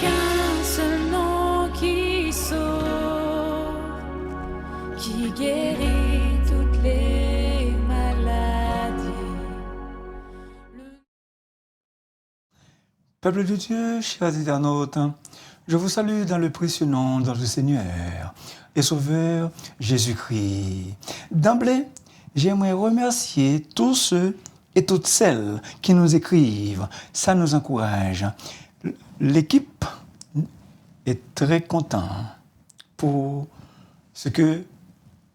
qu'un seul nom qui sauve, qui guérit toutes les maladies. Peuple de Dieu, chers internautes, je vous salue dans le précieux nom de notre Seigneur et Sauveur Jésus-Christ. D'emblée, j'aimerais remercier tous ceux et toutes celles qui nous écrivent. Ça nous encourage. L'équipe est très contente pour ce que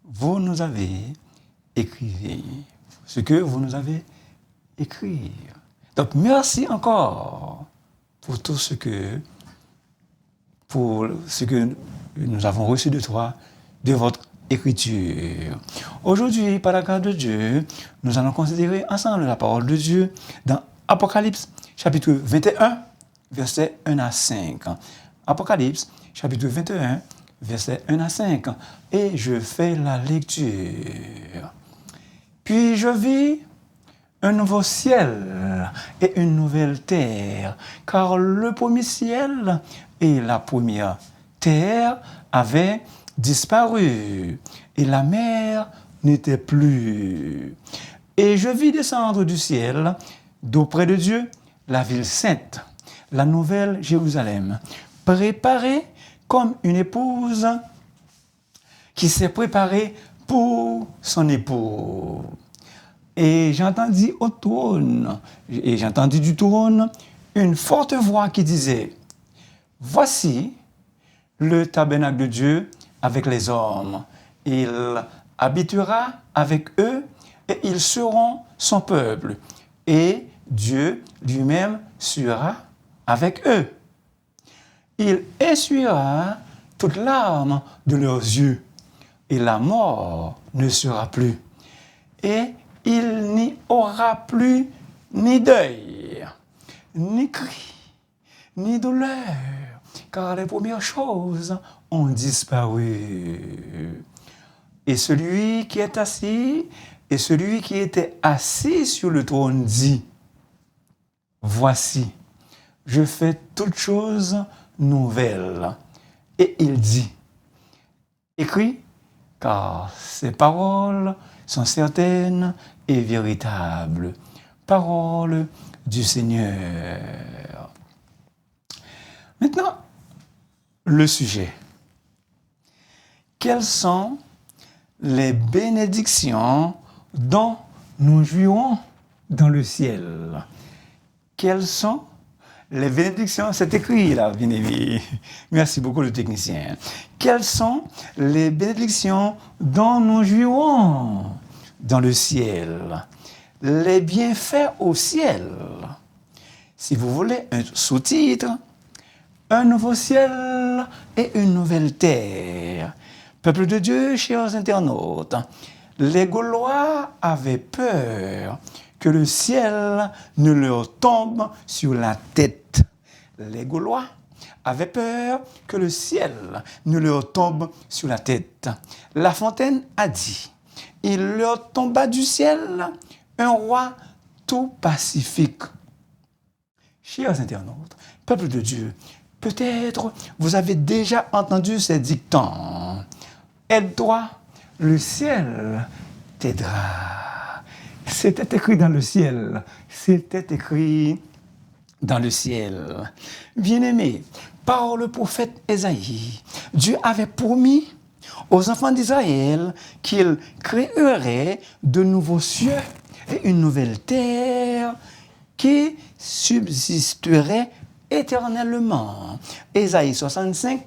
vous nous avez écrit. Ce que vous nous avez écrit. Donc, merci encore pour tout ce que nous avons reçu de toi, de votre écriture. Aujourd'hui, par la grâce de Dieu, nous allons considérer ensemble la parole de Dieu dans Apocalypse, chapitre 21, versets 1 à 5. Apocalypse, chapitre 21, versets 1 à 5. Et je fais la lecture. Puis je vis un nouveau ciel et une nouvelle terre, car le premier ciel et la première terre avaient disparu, et la mer n'était plus. Et je vis descendre du ciel, d'auprès de Dieu, la ville sainte, la nouvelle Jérusalem, préparée comme une épouse qui s'est préparée pour son époux. Et j'entendis au trône, et j'entendis du trône une forte voix qui disait: voici le tabernacle de Dieu avec les hommes. Il habitera avec eux et ils seront son peuple. Et Dieu lui-même sera avec eux. Il essuiera toute larme de leurs yeux et la mort ne sera plus. Et il n'y aura plus ni deuil, ni cri, ni douleur, car les premières choses ont disparu. Et celui qui est assis, et celui qui était assis sur le trône dit: voici, je fais toutes choses nouvelles. Et il dit: écris, car ces paroles sont certaines et véritables. Parole du Seigneur. Maintenant, le sujet. Quelles sont les bénédictions dont nous jouirons dans le ciel? Quelles sont les bénédictions? C'est écrit là, bien aimé. Merci beaucoup, le technicien. Quelles sont les bénédictions dont nous jouirons dans le ciel? Les bienfaits au ciel. Si vous voulez un sous-titre: un nouveau ciel et une nouvelle terre. Peuple de Dieu, chers internautes, les Gaulois avaient peur que le ciel ne leur tombe sur la tête. Les Gaulois avaient peur que le ciel ne leur tombe sur la tête. La Fontaine a dit: il leur tomba du ciel un roi tout pacifique. Chers internautes, peuple de Dieu, peut-être vous avez déjà entendu ces dictons: aide-toi, le ciel t'aidera. C'était écrit dans le ciel. C'était écrit dans le ciel. Bien-aimés, par le prophète Ésaïe, Dieu avait promis aux enfants d'Israël qu'il créerait de nouveaux cieux et une nouvelle terre qui subsisterait éternellement. Ésaïe 65,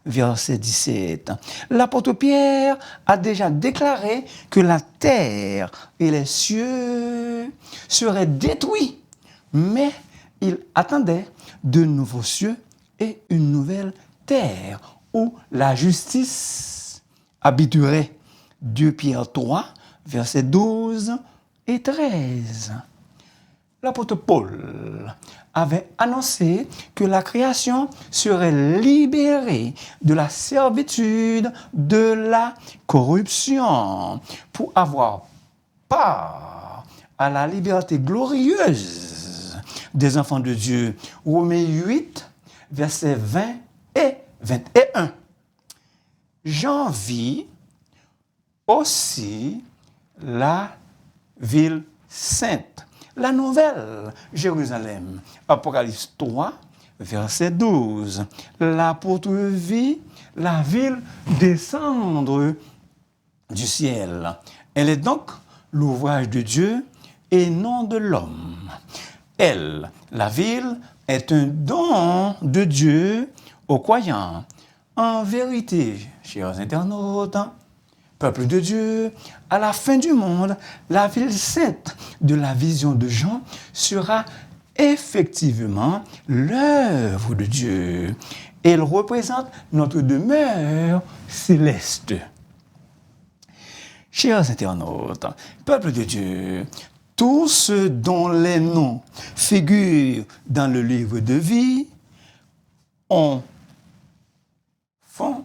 verset 17. L'apôtre Pierre a déjà déclaré que la terre et les cieux seraient détruits, mais il attendait de nouveaux cieux et une nouvelle terre où la justice habiterait. 2 Pierre 3, versets 12 et 13. L'apôtre Paul avait annoncé que la création serait libérée de la servitude de la corruption pour avoir part à la liberté glorieuse des enfants de Dieu. Romains 8, versets 20 et 21. Jean vit aussi la ville sainte, la nouvelle Jérusalem. Apocalypse 3, verset 12. L'apôtre vit la ville descendre du ciel. Elle est donc l'ouvrage de Dieu et non de l'homme. Elle, la ville, est un don de Dieu aux croyants. En vérité, chers internautes, peuple de Dieu, à la fin du monde, la ville sainte de la vision de Jean sera effectivement l'œuvre de Dieu. Elle représente notre demeure céleste. Chers internautes, peuple de Dieu, tous ceux dont les noms figurent dans le livre de vie font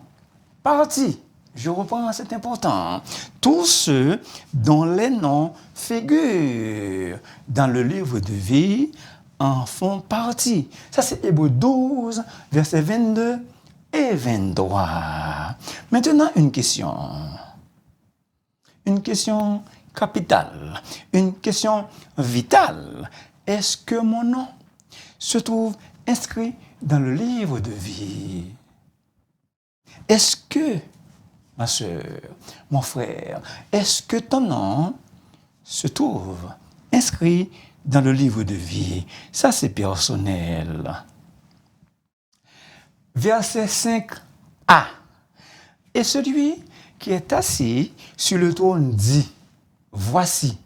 partie. Je reprends, c'est important. Tous ceux dont les noms figurent dans le livre de vie en font partie. Ça, c'est Hébreux 12, versets 22 et 23. Maintenant, une question. Une question capitale, une question vitale. Est-ce que mon nom se trouve inscrit dans le livre de vie? Est-ce que, ma soeur, mon frère, est-ce que ton nom se trouve inscrit dans le livre de vie? Ça, c'est personnel. Verset 5a. Et celui qui est assis sur le trône dit, voici,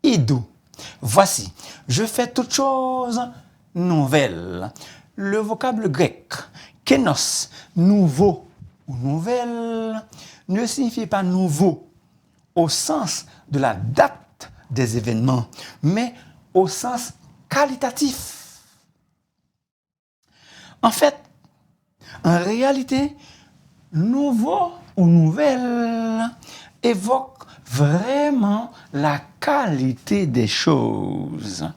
idou, voici, je fais toutes choses nouvelles. Le vocable grec, kénos, nouveau ou nouvelle, ne signifie pas nouveau au sens de la date des événements, mais au sens qualitatif. En fait, en réalité, nouveau ou nouvelle évoque vraiment la qualité des choses.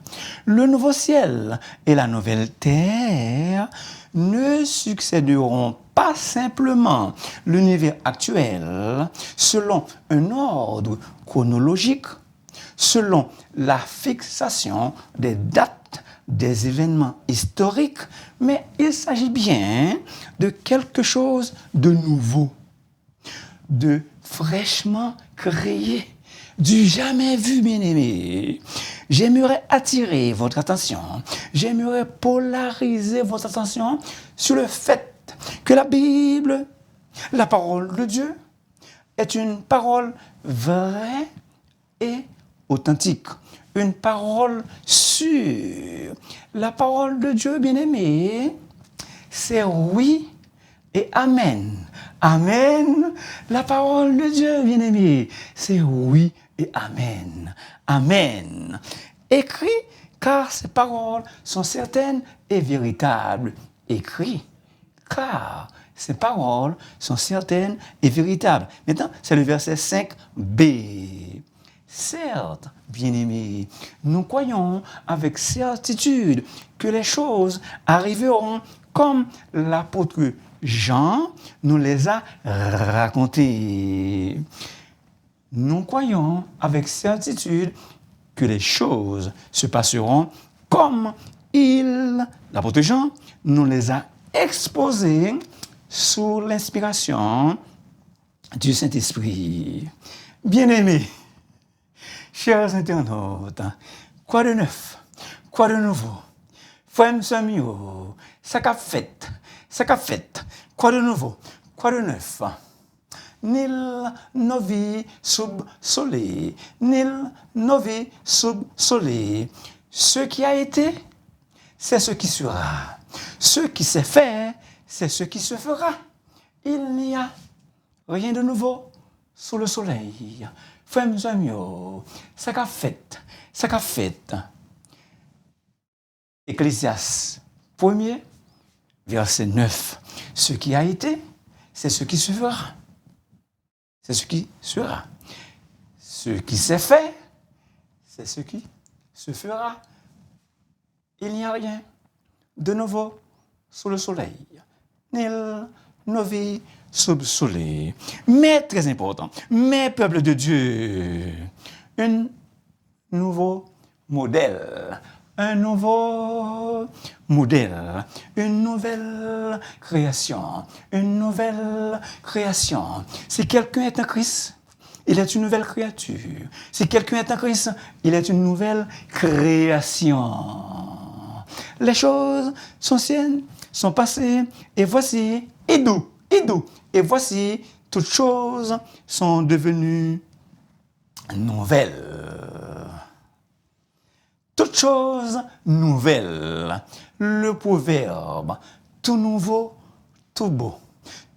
Le nouveau ciel et la nouvelle terre ne succéderont pas simplement l'univers actuel selon un ordre chronologique, selon la fixation des dates des événements historiques, mais il s'agit bien de quelque chose de nouveau, de fraîchement créé, du jamais vu, bien-aimé. J'aimerais attirer votre attention, j'aimerais polariser votre attention sur le fait que la Bible, la parole de Dieu, est une parole vraie et authentique, une parole sûre. La parole de Dieu, bien-aimé, c'est oui et amen. Amen. La parole de Dieu, bien-aimé, c'est oui et amen. Amen. Écrit, car ces paroles sont certaines et véritables. Écrit, car ces paroles sont certaines et véritables. Maintenant, c'est le verset 5b. Certes, bien-aimés, nous croyons avec certitude que les choses arriveront comme l'apôtre Jean nous les a racontées. Nous croyons avec certitude que les choses se passeront comme l'apôtre Jean, nous les a exposées sous l'inspiration du Saint-Esprit. Bien-aimés, chers internautes, quoi de neuf, quoi de nouveau? Frères, amis, ça qu'a fait, quoi de nouveau, quoi de neuf? Nil novi sub sole, nil novi sub sole. Ce qui a été, c'est ce qui sera. Ce qui s'est fait, c'est ce qui se fera. Il n'y a rien de nouveau sous le soleil. Frères amis, ça qu'a fait, Ecclésiaste 1er, verset 9. Ce qui a été, c'est ce qui se fera. C'est ce qui sera. Ce qui s'est fait, c'est ce qui se fera. Il n'y a rien de nouveau sous le soleil. Nil ne vit sous le soleil. Mais, très important, mais peuple de Dieu, un nouveau modèle. Un nouveau modèle, une nouvelle création, une nouvelle création. Si quelqu'un est en Christ, il est une nouvelle créature. Si quelqu'un est en Christ, il est une nouvelle création. Les choses sont anciennes, sont passées, et voici, et voici, toutes choses sont devenues nouvelles. Toutes choses nouvelles. Le proverbe, tout nouveau, tout beau.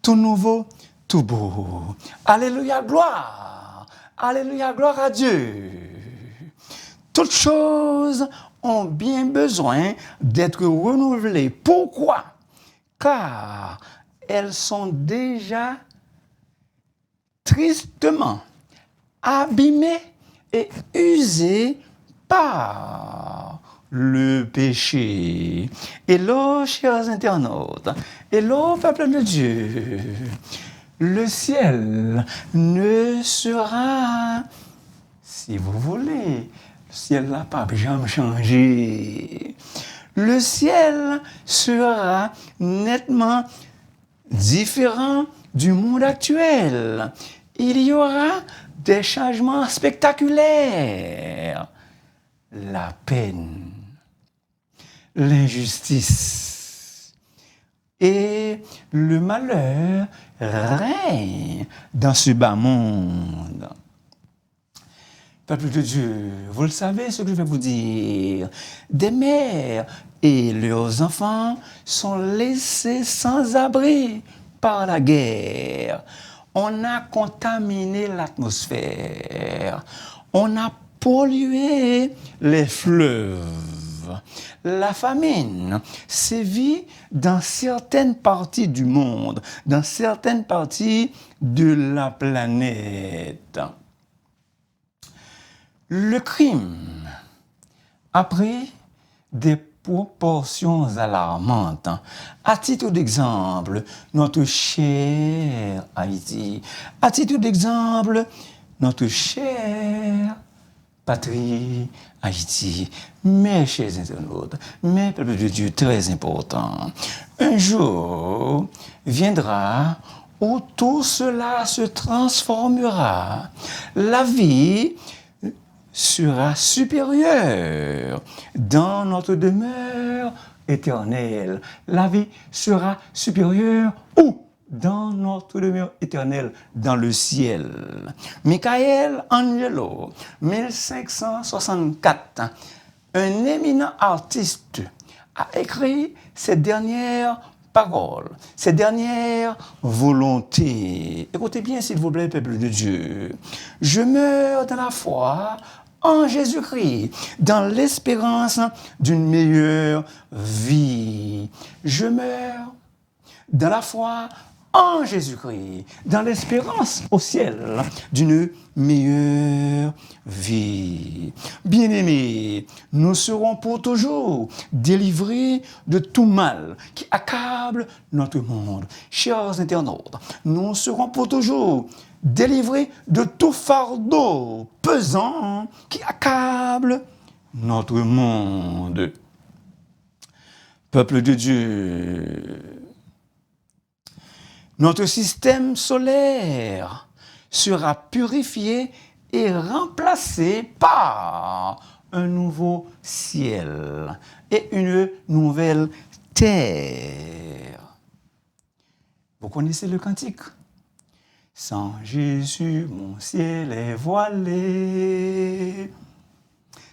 Tout nouveau, tout beau. Alléluia, gloire. Alléluia, gloire à Dieu. Toutes choses ont bien besoin d'être renouvelées. Pourquoi? Car elles sont déjà tristement abîmées et usées par le péché. Hello, chers internautes. Hello, peuple de Dieu. Le ciel ne sera, si vous voulez, le ciel n'a pas jamais changé. Le ciel sera nettement différent du monde actuel. Il y aura des changements spectaculaires. La peine, l'injustice et le malheur règnent dans ce bas monde. Peuple de Dieu, vous le savez ce que je vais vous dire. Des mères et leurs enfants sont laissés sans abri par la guerre. On a contaminé l'atmosphère. On a polluer les fleuves. La famine sévit dans certaines parties du monde, dans certaines parties de la planète. Le crime a pris des proportions alarmantes. À titre d'exemple, notre cher Haïti. À titre d'exemple, notre cher patrie, Haïti, mes chers internautes, mes peuples de Dieu très importants. Un jour viendra où tout cela se transformera. La vie sera supérieure dans notre demeure éternelle. La vie sera supérieure où? Dans notre demeure éternelle, dans le ciel. Michael Angelo, 1564, un éminent artiste, a écrit ces dernières paroles, ces dernières volontés. Écoutez bien, s'il vous plaît, peuple de Dieu. Je meurs dans la foi en Jésus-Christ, dans l'espérance d'une meilleure vie. Je meurs dans la foi en Jésus-Christ, dans l'espérance au ciel d'une meilleure vie. Bien-aimés, nous serons pour toujours délivrés de tout mal qui accable notre monde. Chers internautes, nous serons pour toujours délivrés de tout fardeau pesant qui accable notre monde. Peuple de Dieu, notre système solaire sera purifié et remplacé par un nouveau ciel et une nouvelle terre. Vous connaissez le cantique? Sans Jésus, mon ciel est voilé.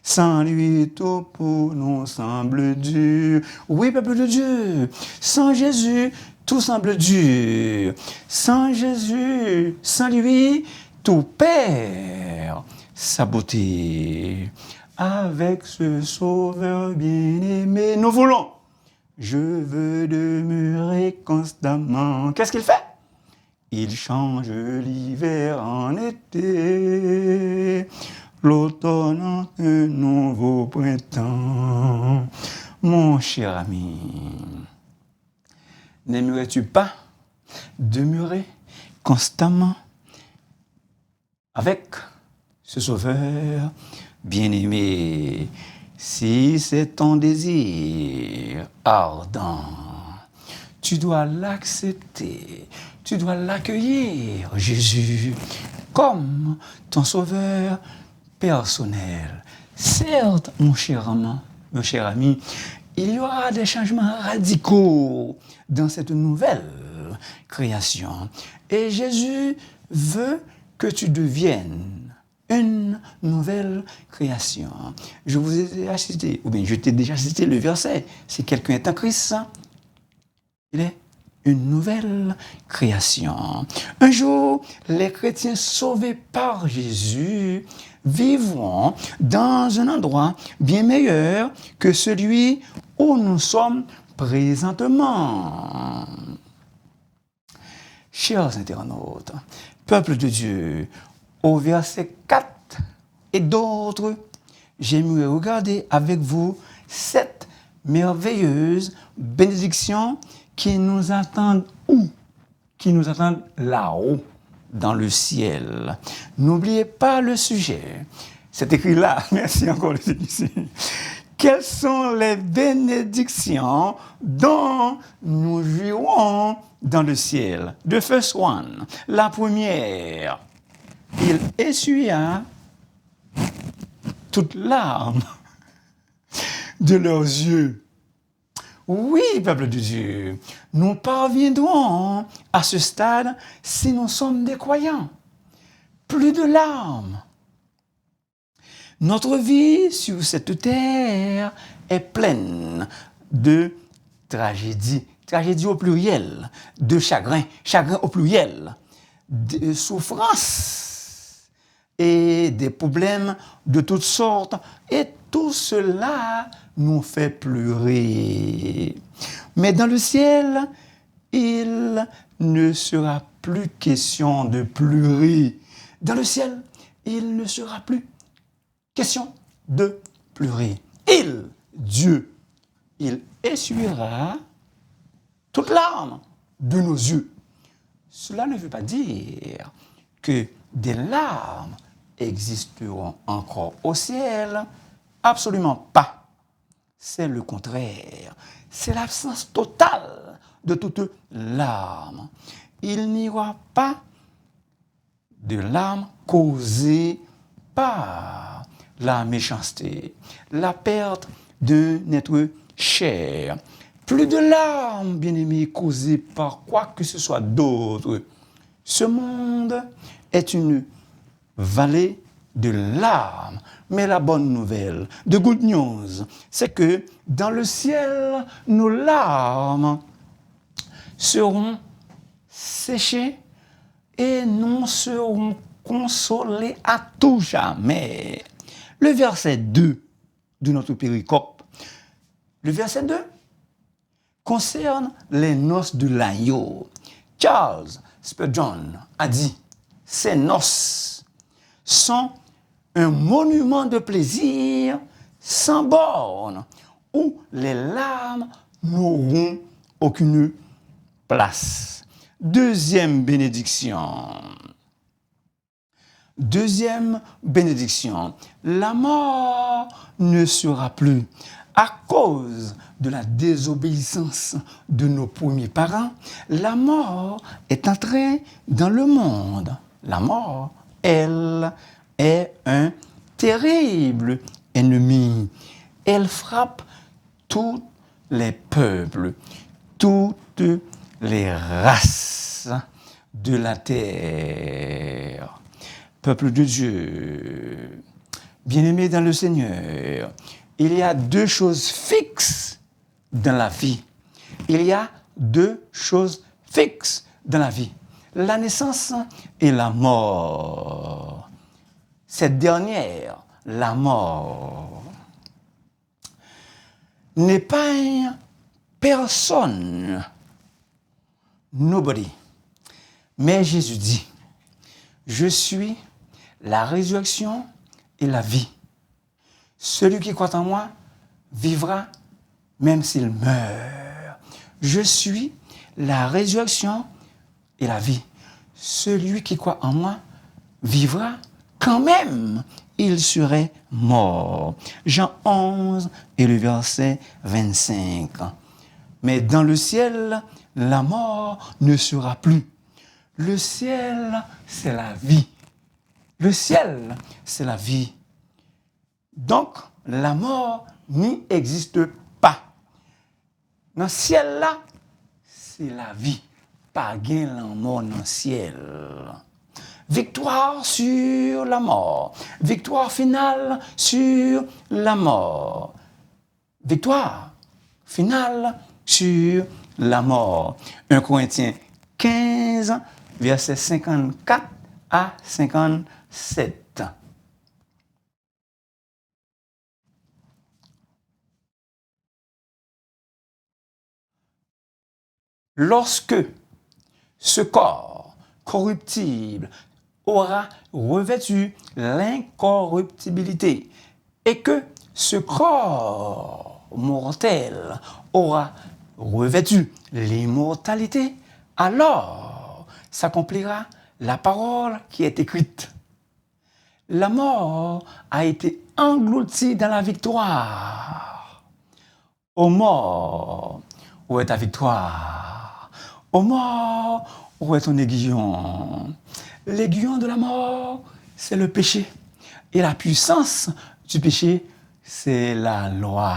Sans lui, tout pour nous semble dur. Oui, peuple de Dieu, sans Jésus, tout semble dur. Sans Jésus, sans lui, tout perd sa beauté. Avec ce sauveur bien-aimé, nous voulons. Je veux demeurer constamment. Qu'est-ce qu'il fait? Il change l'hiver en été, l'automne en un nouveau printemps. Mon cher ami, n'aimerais-tu pas demeurer constamment avec ce Sauveur bien-aimé? Si c'est ton désir ardent, tu dois l'accepter, tu dois l'accueillir, Jésus, comme ton Sauveur personnel. Certes, mon cher ami, il y aura des changements radicaux dans cette nouvelle création. Et Jésus veut que tu deviennes une nouvelle création. Je vous ai déjà cité, ou bien je t'ai déjà cité le verset. Si quelqu'un est en Christ, il est une nouvelle création. Un jour, les chrétiens sauvés par Jésus vivront dans un endroit bien meilleur que celui où nous sommes présentement. Chers internautes, peuple de Dieu, au verset 4 et d'autres, j'aimerais regarder avec vous cette merveilleuse bénédiction qui nous attendent où? Qui nous attendent là-haut, dans le ciel. N'oubliez pas le sujet. C'est écrit là. Merci encore, les techniciens. Quelles sont les bénédictions dont nous jouirons dans le ciel? The first one. La première. Il essuya toutes larmes de leurs yeux. Oui, peuple de Dieu, nous parviendrons à ce stade si nous sommes des croyants. Plus de larmes. Notre vie sur cette terre est pleine de tragédies, tragédies au pluriel, de chagrin, chagrin au pluriel, de souffrances et des problèmes de toutes sortes. Et tout cela nous fait pleurer. Mais dans le ciel, il ne sera plus question de pleurer. Dans le ciel, il ne sera plus question de pleurer. Dieu, il essuiera toute larme de nos yeux. Cela ne veut pas dire que des larmes existeront encore au ciel. Absolument pas. C'est le contraire. C'est l'absence totale de toute larme. Il n'y aura pas de larmes causées par la méchanceté, la perte d'un être cher. Plus de larmes, bien-aimés, causées par quoi que ce soit d'autre. Ce monde est une vallée de larmes. Mais la bonne nouvelle, the good news, c'est que dans le ciel, nos larmes seront séchées et nous serons consolés à tout jamais. Le verset 2 de notre péricope, le verset 2 concerne les noces de l'agneau. Charles Spurgeon a dit, ces noces sont un monument de plaisir sans borne, où les larmes n'auront aucune place. Deuxième bénédiction. La mort ne sera plus. À cause de la désobéissance de nos premiers parents, la mort est entrée dans le monde. La mort, elle, est un terrible ennemi. Elle frappe tous les peuples, toutes les races de la terre. Peuple de Dieu, bien-aimés dans le Seigneur, il y a deux choses fixes dans la vie. Il y a deux choses fixes dans la vie. La naissance et la mort. Cette dernière, la mort, n'épargne personne. Nobody. Mais Jésus dit, je suis la résurrection et la vie. Celui qui croit en moi vivra même s'il meurt. Je suis la résurrection et la vie. Celui qui croit en moi vivra quand même il serait mort. Jean 11 et le verset 25. Mais dans le ciel, la mort ne sera plus. Le ciel, c'est la vie. Le ciel, c'est la vie. Donc, la mort n'y existe pas. Dans le ciel, là, c'est la vie. Pas gain la mort dans le ciel. Victoire sur la mort. Victoire finale sur la mort. Victoire finale sur la mort. 1 Corinthiens 15, versets 54 à 57. Lorsque ce corps corruptible aura revêtu l'incorruptibilité et que ce corps mortel aura revêtu l'immortalité, alors s'accomplira la parole qui est écrite. La mort a été engloutie dans la victoire. Ô mort, où est ta victoire? Ô mort, où est ton aiguillon? L'aiguillon de la mort, c'est le péché. Et la puissance du péché, c'est la loi.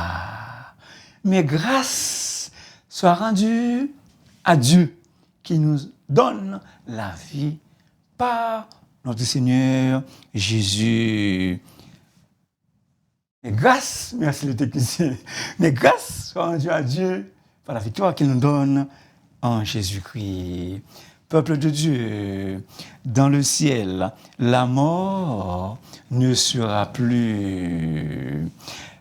Mais grâce soit rendue à Dieu qui nous donne la vie par notre Seigneur Jésus. Mais grâce, merci le technicien, mais grâce soit rendue à Dieu par la victoire qu'il nous donne en Jésus-Christ. Peuple de Dieu, dans le ciel, la mort ne sera plus.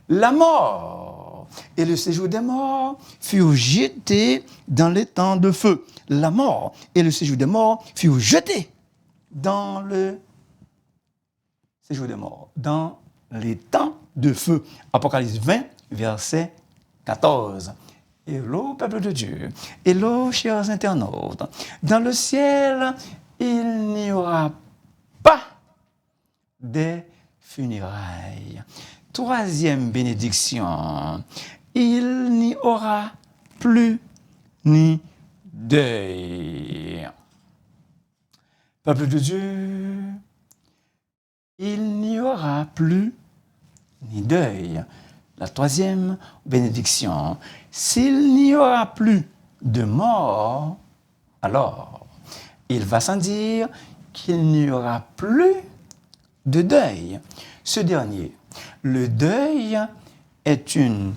La mort et le séjour des morts furent jetés dans les temps de feu. La mort et le séjour des morts furent jetés dans le séjour des morts, dans les temps de feu. Apocalypse 20, verset 14. Hello, peuple de Dieu. Hello, chers internautes. Dans le ciel, il n'y aura pas de funérailles. Troisième bénédiction. Il n'y aura plus ni deuil. Peuple de Dieu, il n'y aura plus ni deuil. La troisième bénédiction, s'il n'y aura plus de mort, alors il va sans dire qu'il n'y aura plus de deuil. Ce dernier, le deuil est une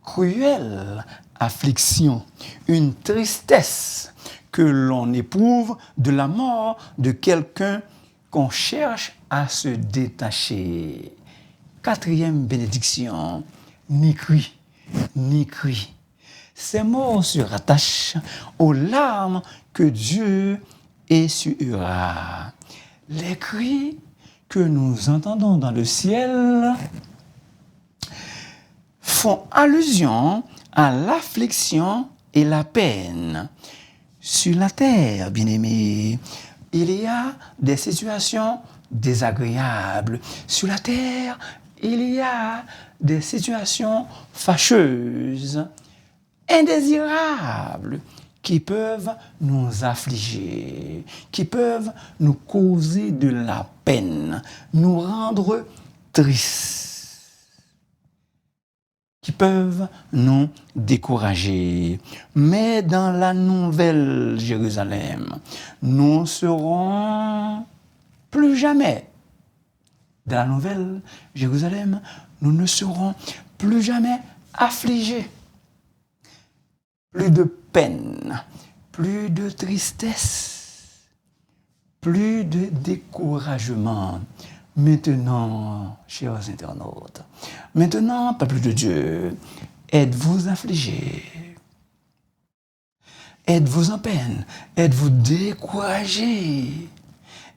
cruelle affliction, une tristesse que l'on éprouve de la mort de quelqu'un qu'on cherche à se détacher. Quatrième bénédiction, ni cri, ni cri. Ces mots se rattachent aux larmes que Dieu essuiera. Les cris que nous entendons dans le ciel font allusion à l'affliction et la peine. Sur la terre, bien-aimés, il y a des situations désagréables. Sur la terre, il y a des situations fâcheuses, indésirables, qui peuvent nous affliger, qui peuvent nous causer de la peine, nous rendre tristes, qui peuvent nous décourager. Mais dans la nouvelle Jérusalem, nous ne serons plus jamais. Dans la nouvelle Jérusalem, nous ne serons plus jamais affligés. Plus de peine, plus de tristesse, plus de découragement. Maintenant, chers internautes, maintenant, peuple de Dieu, êtes-vous affligés? Êtes-vous en peine? Êtes-vous découragés?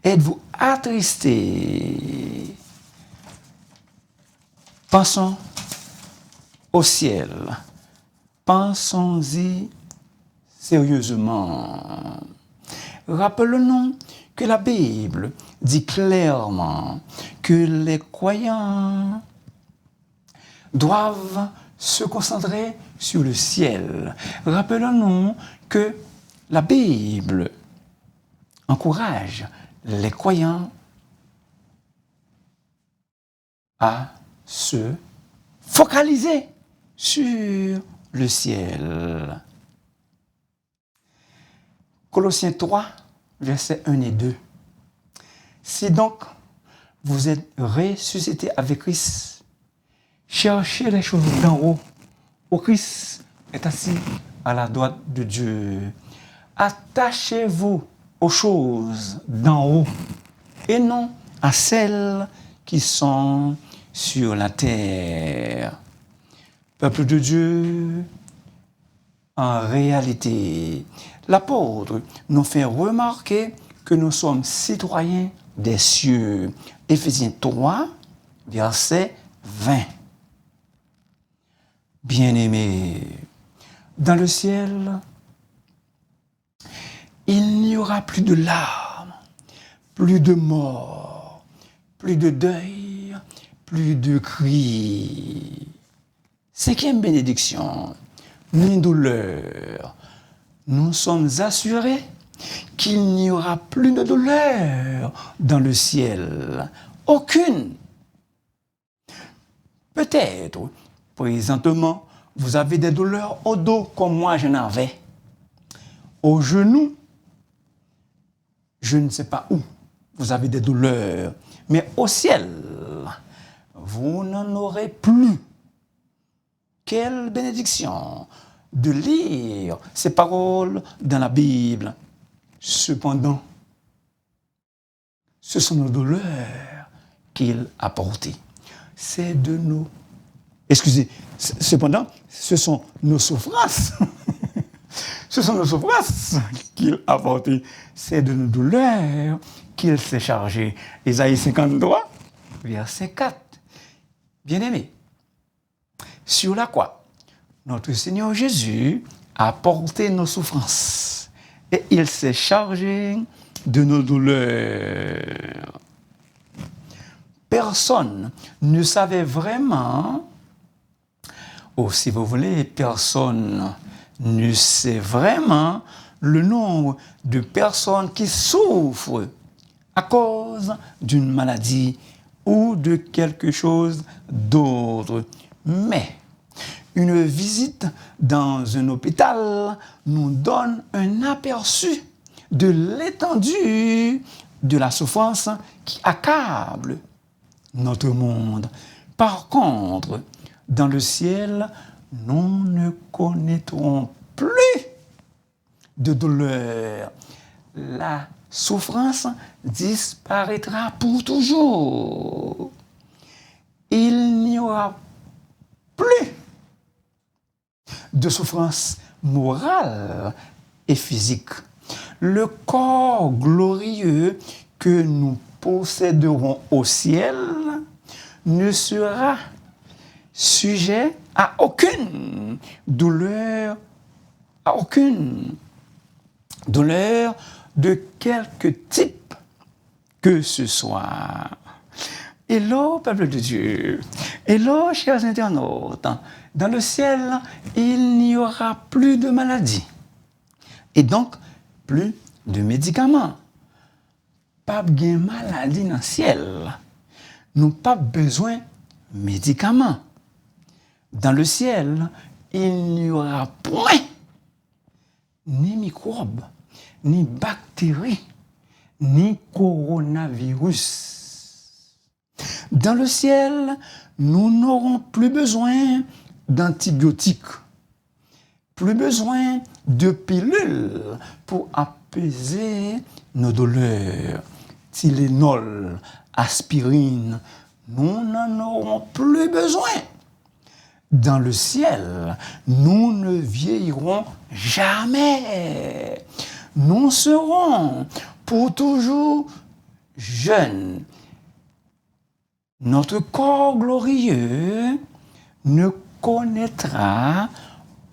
Êtes-vous attristés? Pensons au ciel. Pensons-y sérieusement. Rappelons-nous que la Bible dit clairement que les croyants doivent se concentrer sur le ciel. Rappelons-nous que la Bible encourage les croyants à se focaliser sur le ciel. Colossiens 3, versets 1 et 2. Si donc vous êtes ressuscités avec Christ, cherchez les choses d'en haut, où Christ est assis à la droite de Dieu. Attachez-vous aux choses d'en haut et non à celles qui sont sur la terre. Peuple de Dieu, en réalité, l'apôtre nous fait remarquer que nous sommes citoyens des cieux. Éphésiens 3, verset 20. Bien-aimés, dans le ciel, il n'y aura plus de larmes, plus de mort, plus de deuil, plus de cris. Cinquième bénédiction, ni douleur. Nous sommes assurés qu'il n'y aura plus de douleur dans le ciel. Aucune. Peut-être, présentement, vous avez des douleurs au dos comme moi j'en avais. Au genou, je ne sais pas où, vous avez des douleurs. Mais au ciel, vous n'en aurez plus. Quelle bénédiction de lire ces paroles dans la Bible. Cependant, ce sont nos douleurs qu'il a portées. C'est de nos... Cependant, ce sont nos souffrances. Ce sont nos souffrances qu'il a portées. C'est de nos douleurs qu'il s'est chargé. Ésaïe 53, verset 4. Bien-aimés, sur la croix, notre Seigneur Jésus a porté nos souffrances et il s'est chargé de nos douleurs. Personne ne savait vraiment, ou si vous voulez, personne ne sait vraiment le nombre de personnes qui souffrent à cause d'une maladie ou de quelque chose d'autre. Mais une visite dans un hôpital nous donne un aperçu de l'étendue de la souffrance qui accable notre monde. Par contre, dans le ciel, nous ne connaîtrons plus de douleur. La souffrance disparaîtra pour toujours. Il n'y aura plus de souffrance morale et physique. Le corps glorieux que nous posséderons au ciel ne sera sujet à aucune douleur, de quelque type que ce soit. Hello, peuple de Dieu. Hello, chers internautes. Dans le ciel, il n'y aura plus de maladies. Et donc, plus de médicaments. Pas de maladie dans le ciel. Nous n'avons pas besoin de médicaments. Dans le ciel, il n'y aura point ni microbes, ni bactéries, ni coronavirus. Dans le ciel, nous n'aurons plus besoin d'antibiotiques, plus besoin de pilules pour apaiser nos douleurs. Tylenol, aspirine, nous n'en aurons plus besoin. Dans le ciel, nous ne vieillirons jamais. Nous serons pour toujours jeunes. Notre corps glorieux ne connaîtra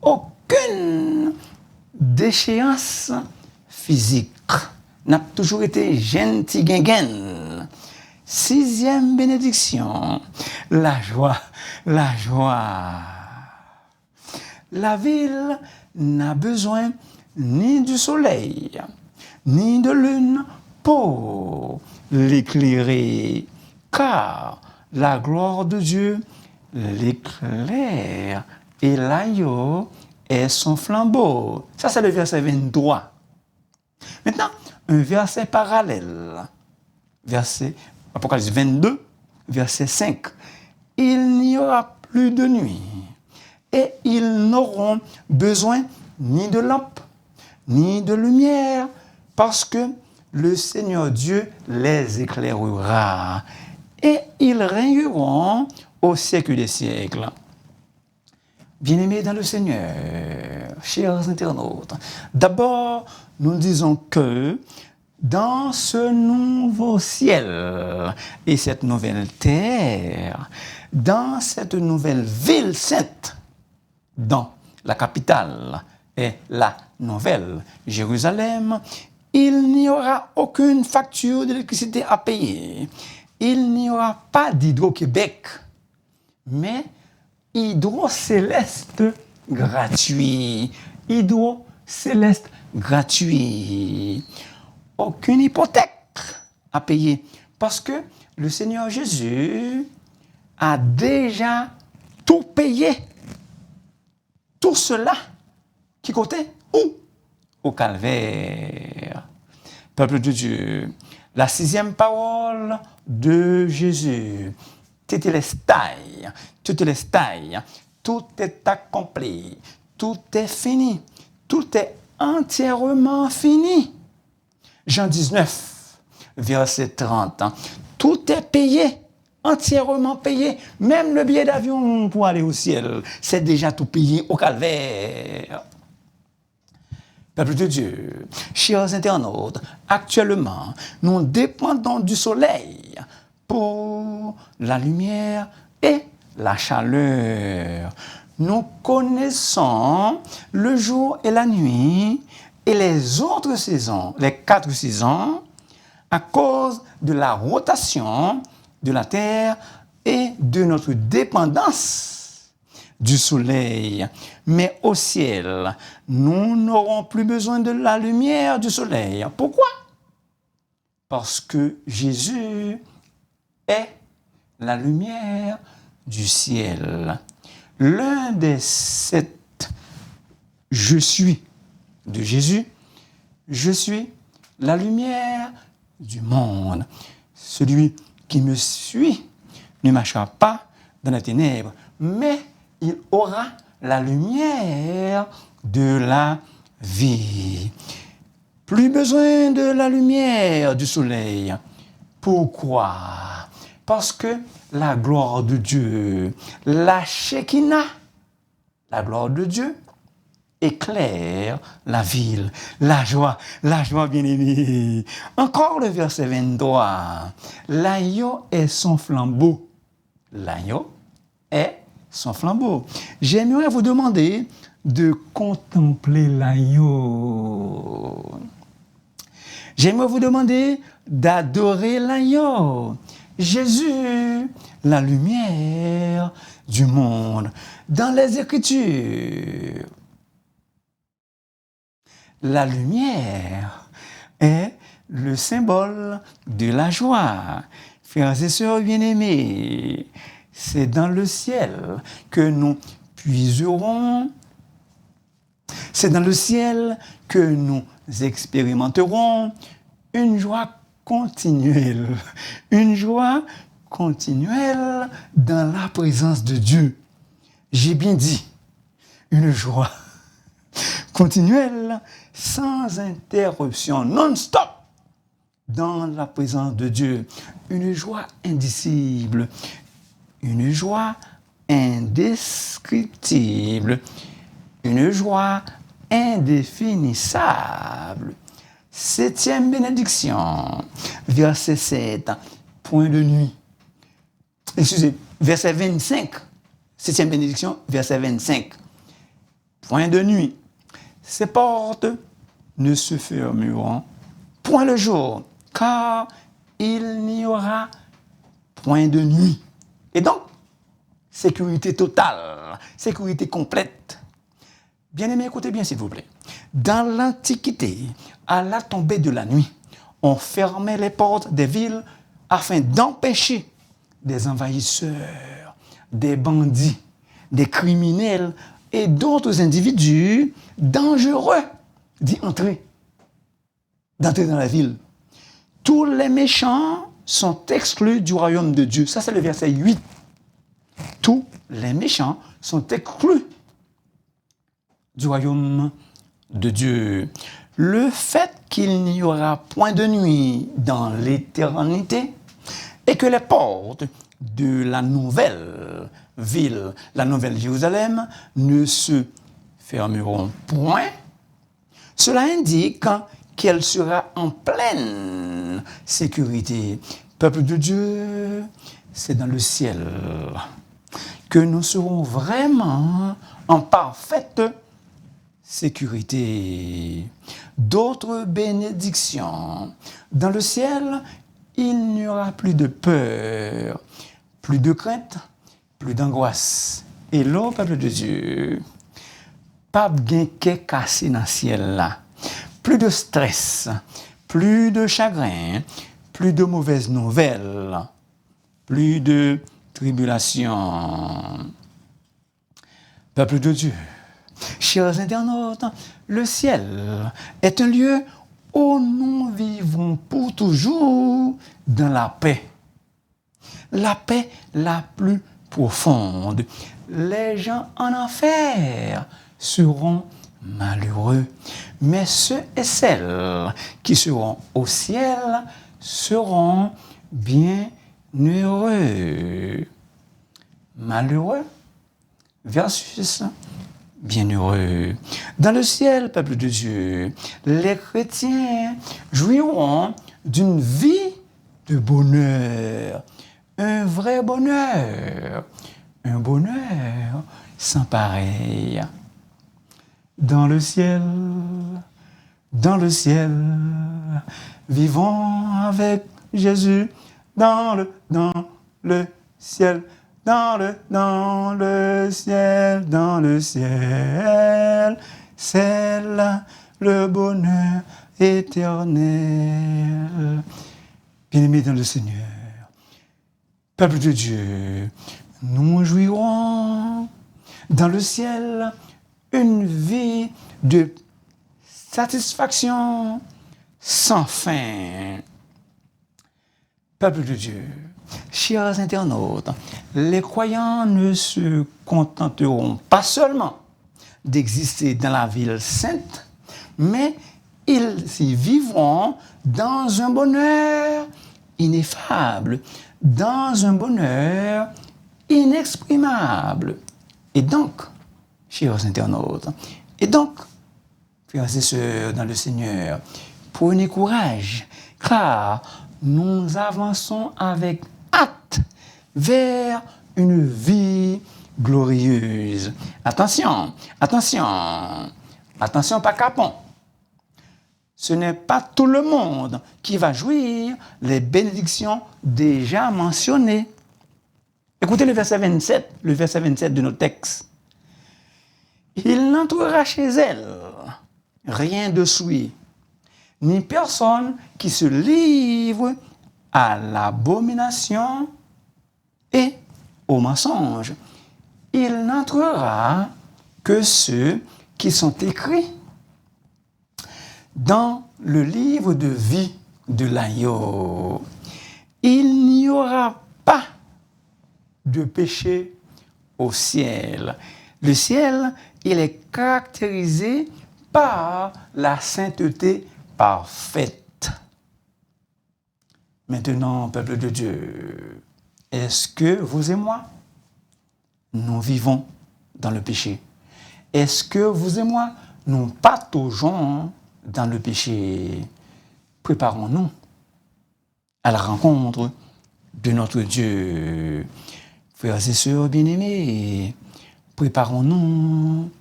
aucune déchéance physique. N'a toujours été gentil guinguin. 6e bénédiction, la joie, la joie. La ville n'a besoin ni du soleil, ni de lune pour l'éclairer, car la gloire de Dieu l'éclaire et l'agneau est son flambeau. Ça, c'est le verset 23. Maintenant, un verset parallèle. Verset Apocalypse 22, verset 5. Il n'y aura plus de nuit et ils n'auront besoin ni de lampe, ni de lumière, parce que le Seigneur Dieu les éclairera et ils régneront au siècle des siècles. Bien-aimés dans le Seigneur, chers internautes, d'abord, nous disons que dans ce nouveau ciel et cette nouvelle terre, dans cette nouvelle ville sainte, dans la capitale et la nouvelle Jérusalem, il n'y aura aucune facture d'électricité à payer. Il n'y aura pas d'Hydro-Québec, mais Hydro-Céleste gratuit. Hydro-Céleste gratuit. Aucune hypothèque à payer parce que le Seigneur Jésus a déjà tout payé. Tout cela qui comptait où? Au calvaire. Peuple de Dieu, la 6e parole de Jésus. Tétélestai, tétélestai, tout est accompli, tout est fini, tout est entièrement fini. Jean 19, verset 30. Tout est payé, entièrement payé. Même le billet d'avion pour aller au ciel, c'est déjà tout payé au calvaire. Peuple de Dieu, chers internautes, actuellement, nous dépendons du soleil pour la lumière et la chaleur. Nous connaissons le jour et la nuit et les autres saisons, les 4 saisons, à cause de la rotation de la Terre et de notre dépendance du soleil. Mais au ciel, nous n'aurons plus besoin de la lumière du soleil. Pourquoi? Parce que Jésus est la lumière du ciel. L'un des 7 « je suis » de Jésus, je suis la lumière du monde. Celui qui me suit ne marchera pas dans les ténèbres, mais il aura la lumière de la vie. Plus besoin de la lumière du soleil. Pourquoi? Parce que la gloire de Dieu, la Shekinah, la gloire de Dieu, éclaire la ville. La joie bien-aimée. Encore le verset 23. L'agneau est son flambeau. L'agneau est son flambeau. J'aimerais vous demander de contempler l'agneau. J'aimerais vous demander d'adorer l'agneau. Jésus, la lumière du monde. Dans les Écritures, la lumière est le symbole de la joie. Frères et sœurs bien-aimés, c'est dans le ciel que nous puiserons. C'est dans le ciel que nous expérimenterons une joie continuelle. Une joie continuelle dans la présence de Dieu. J'ai bien dit, une joie continuelle, sans interruption, non-stop, dans la présence de Dieu. Une joie indicible, une joie indescriptible, une joie indéfinissable. 7e bénédiction, verset 7, point de nuit. Excusez, verset 25, 7e bénédiction, verset 25, point de nuit. Ses portes ne se fermeront point le jour, car il n'y aura point de nuit. Et donc, sécurité totale, sécurité complète. Bien-aimés, écoutez bien s'il vous plaît. Dans l'Antiquité, à la tombée de la nuit, on fermait les portes des villes afin d'empêcher des envahisseurs, des bandits, des criminels et d'autres individus dangereux d'entrer dans la ville. Tous les méchants sont exclus du royaume de Dieu. Ça, c'est le verset 8. Tous les méchants sont exclus du royaume de Dieu. Le fait qu'il n'y aura point de nuit dans l'éternité et que les portes de la nouvelle ville, la nouvelle Jérusalem, ne se fermeront point, cela indique qu'elle sera en pleine sécurité. Peuple de Dieu, c'est dans le ciel que nous serons vraiment en parfaite sécurité. D'autres bénédictions. Dans le ciel, il n'y aura plus de peur, plus de crainte, plus d'angoisse. Et là, peuple de Dieu, pas bien qu'est cassé dans le ciel là. Plus de stress, plus de chagrin, plus de mauvaises nouvelles, plus de tribulation. Peuple de Dieu, chers internautes, le ciel est un lieu où nous vivons pour toujours dans la paix. La paix la plus profonde. Les gens en enfer seront malheureux, mais ceux et celles qui seront au ciel seront bien heureux. Malheureux versus bienheureux. Dans le ciel, peuple de Dieu, les chrétiens jouiront d'une vie de bonheur, un vrai bonheur, un bonheur sans pareil. Dans le ciel, vivons avec Jésus dans le ciel. Dans le ciel, c'est là le bonheur éternel. Bien-aimés dans le Seigneur, peuple de Dieu, nous jouirons dans le ciel une vie de satisfaction sans fin. Peuple de Dieu, chers internautes, les croyants ne se contenteront pas seulement d'exister dans la ville sainte, mais ils y vivront dans un bonheur ineffable, dans un bonheur inexprimable. Et donc, chers internautes, frères et sœurs dans le Seigneur, prenez courage, car nous avançons avec hâte vers une vie glorieuse. Attention, pas capon. Ce n'est pas tout le monde qui va jouir les bénédictions déjà mentionnées. Écoutez le verset 27 de nos textes. Il n'entrera chez elle rien de souillé, ni personne qui se livre à l'abomination et au mensonge. Il n'entrera que ceux qui sont écrits dans le livre de vie de l'agneau. Il n'y aura pas de péché au ciel. Le ciel, il est caractérisé par la sainteté parfaite. Maintenant, peuple de Dieu, est-ce que vous et moi, nous vivons dans le péché? Est-ce que vous et moi, nous pataugeons dans le péché? Préparons-nous à la rencontre de notre Dieu. Frères et sœurs bien-aimés, préparons-nous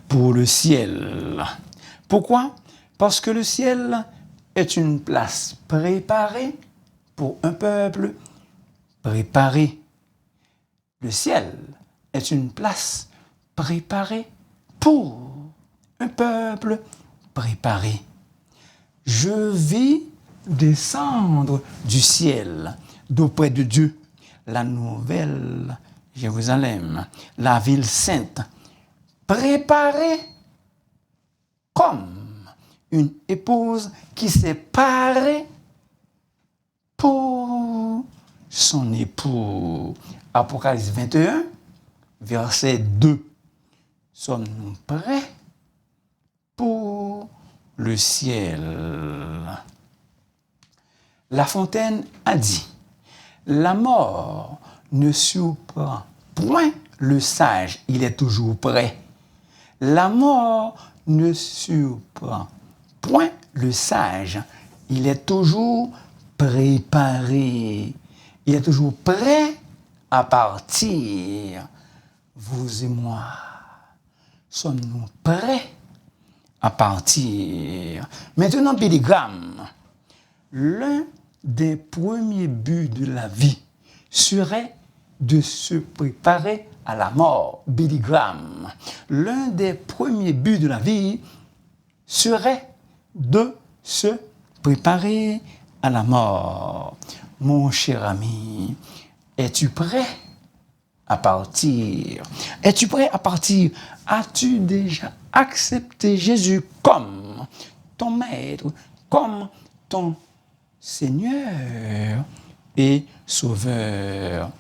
pour le ciel. Pourquoi? Parce que le ciel est une place préparée pour un peuple préparé. Le ciel est une place préparée pour un peuple préparé. Je vis descendre du ciel, d'auprès de Dieu, la nouvelle Jérusalem, la ville sainte, préparée comme une épouse qui s'est parée pour son époux. Apocalypse 21, verset 2. Sommes-nous prêts pour le ciel? La Fontaine a dit, la mort ne surprend point le sage, il est toujours prêt. La mort ne surprend point le sage, il est toujours préparé. Il est toujours prêt à partir. Vous et moi, sommes-nous prêts à partir? Maintenant, Billy Graham, l'un des premiers buts de la vie serait de se préparer à la mort. Billy Graham, l'un des premiers buts de la vie serait de se préparer à la mort. Mon cher ami, es-tu prêt à partir? Es-tu prêt à partir? As-tu déjà accepté Jésus comme ton maître, comme ton Seigneur et Sauveur?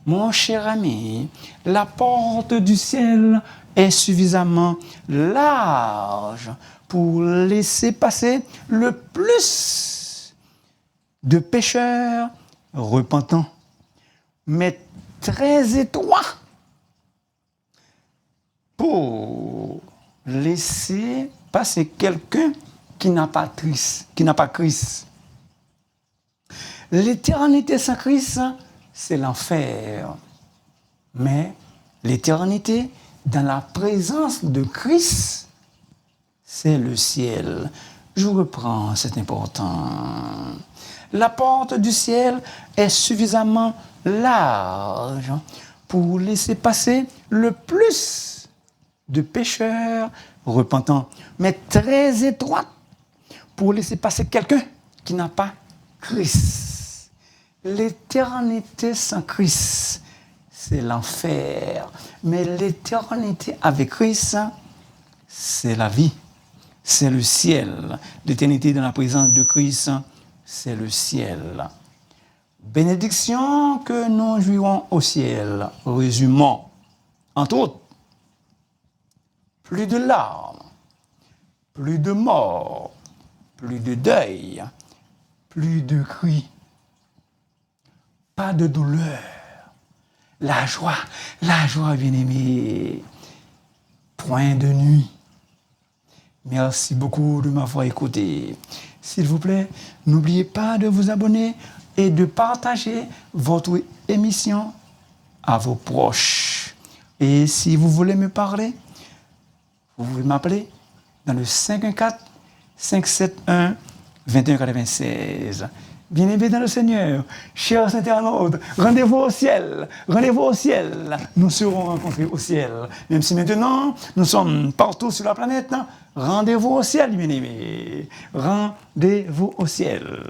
Mon cher ami, la porte du ciel est suffisamment large pour laisser passer le plus de pécheurs repentants, mais très étroit pour laisser passer quelqu'un qui n'a pas Christ. L'éternité sans Christ, c'est l'enfer. Mais l'éternité dans la présence de Christ, c'est le ciel. Je reprends, c'est important. La porte du ciel est suffisamment large pour laisser passer le plus de pécheurs repentants, mais très étroite pour laisser passer quelqu'un qui n'a pas Christ. L'éternité sans Christ, c'est l'enfer. Mais l'éternité avec Christ, c'est la vie, c'est le ciel. L'éternité dans la présence de Christ, c'est le ciel. Bénédiction que nous jouirons au ciel. Résumons. Entre autres, plus de larmes, plus de mort, plus de deuil, plus de cris, pas de douleur. La joie bien-aimée. Point de nuit. Merci beaucoup de m'avoir écouté. S'il vous plaît, n'oubliez pas de vous abonner et de partager votre émission à vos proches. Et si vous voulez me parler, vous pouvez m'appeler dans le 514-571-2196. Bien-aimés dans le Seigneur, chers internautes, rendez-vous au ciel, nous serons rencontrés au ciel. Même si maintenant, nous sommes partout sur la planète, rendez-vous au ciel, bien-aimés, rendez-vous au ciel.